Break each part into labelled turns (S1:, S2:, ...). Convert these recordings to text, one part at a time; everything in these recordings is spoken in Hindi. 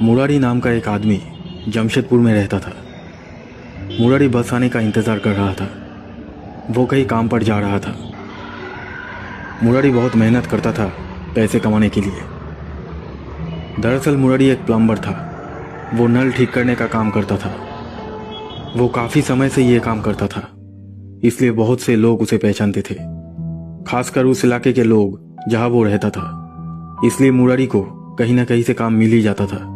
S1: मुरारी नाम का एक आदमी जमशेदपुर में रहता था। मुरारी बस आने का इंतज़ार कर रहा था। वो कहीं काम पर जा रहा था। मुरारी बहुत मेहनत करता था पैसे कमाने के लिए। दरअसल मुरारी एक प्लम्बर था। वो नल ठीक करने का काम करता था। वो काफ़ी समय से ये काम करता था, इसलिए बहुत से लोग उसे पहचानते थे, खासकर उस इलाके के लोग जहाँ वो रहता था। इसलिए मुरारी को कहीं ना कहीं से काम मिल ही जाता था।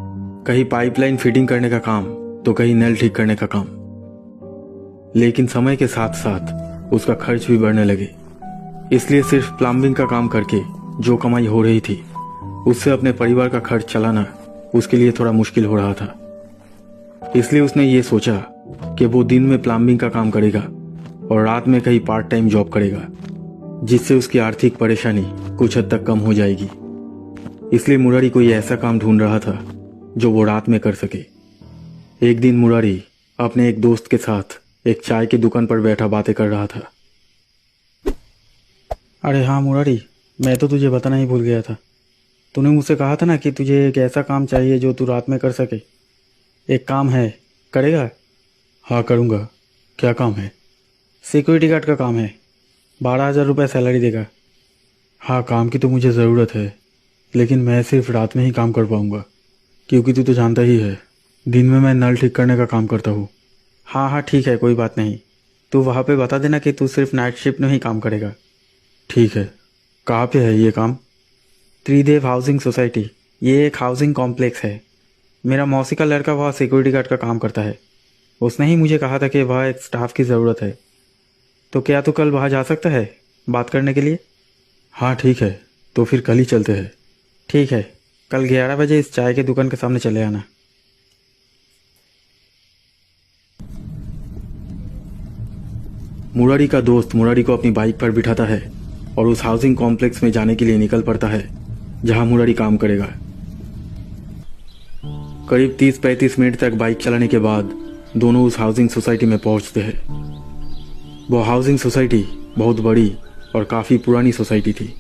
S1: कहीं पाइपलाइन फिटिंग करने का काम तो कहीं नल ठीक करने का काम। लेकिन समय के साथ साथ उसका खर्च भी बढ़ने लगे। इसलिए सिर्फ प्लम्बिंग का काम करके जो कमाई हो रही थी उससे अपने परिवार का खर्च चलाना उसके लिए थोड़ा मुश्किल हो रहा था। इसलिए उसने ये सोचा कि वो दिन में प्लम्बिंग का काम करेगा और रात में कहीं पार्ट टाइम जॉब करेगा, जिससे उसकी आर्थिक परेशानी कुछ हद तक कम हो जाएगी। इसलिए मुरारी कोई ऐसा काम ढूंढ रहा था जो वो रात में कर सके। एक दिन मुरारी अपने एक दोस्त के साथ एक चाय की दुकान पर बैठा बातें कर रहा था।
S2: अरे हाँ मुरारी, मैं तो तुझे बताना ही भूल गया था। तूने मुझसे कहा था ना कि तुझे एक ऐसा काम चाहिए जो तू रात में कर सके। एक काम है, करेगा?
S1: हाँ करूँगा। क्या काम है?
S2: सिक्योरिटी गार्ड का काम है। 12,000 रुपये सैलरी देगा।
S1: हाँ, काम की तो मुझे ज़रूरत है, लेकिन मैं सिर्फ रात में ही काम कर पाऊँगा, क्योंकि तू तो जानता ही है दिन में मैं नल ठीक करने का काम करता हूँ।
S2: हाँ ठीक है, कोई बात नहीं। तू वहाँ पे बता देना कि तू सिर्फ नाइट शिफ्ट में ही काम करेगा।
S1: ठीक है। कहाँ पे है ये काम?
S2: त्रिदेव हाउसिंग सोसाइटी, ये एक हाउसिंग कॉम्प्लेक्स है। मेरा मौसी का लड़का वहाँ सिक्योरिटी गार्ड का काम करता है। उसने ही मुझे कहा था कि वहाँ एक स्टाफ की ज़रूरत है। तो क्या तू कल वहाँ जा सकता है बात करने के लिए?
S1: हाँ ठीक है, तो फिर कल ही चलते हैं।
S2: ठीक है, कल 11 बजे इस चाय की दुकान के सामने चले आना।
S1: मुरारी का दोस्त मुरारी को अपनी बाइक पर बिठाता है और उस हाउसिंग कॉम्प्लेक्स में जाने के लिए निकल पड़ता है जहां मुरारी काम करेगा। करीब 30-35 मिनट तक बाइक चलाने के बाद दोनों उस हाउसिंग सोसाइटी में पहुंचते हैं। वो हाउसिंग सोसाइटी बहुत बड़ी और काफ़ी पुरानी सोसाइटी थी।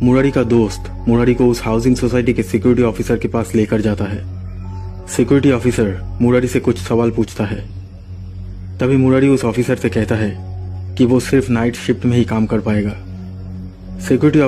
S1: मुरारी का दोस्त मुरारी को उस हाउसिंग सोसाइटी के सिक्योरिटी ऑफिसर के पास लेकर जाता है। सिक्योरिटी ऑफिसर मुरारी से कुछ सवाल पूछता है। तभी मुरारी उस ऑफिसर से कहता है कि वो सिर्फ नाइट शिफ्ट में ही काम कर पाएगा। सिक्योरिटी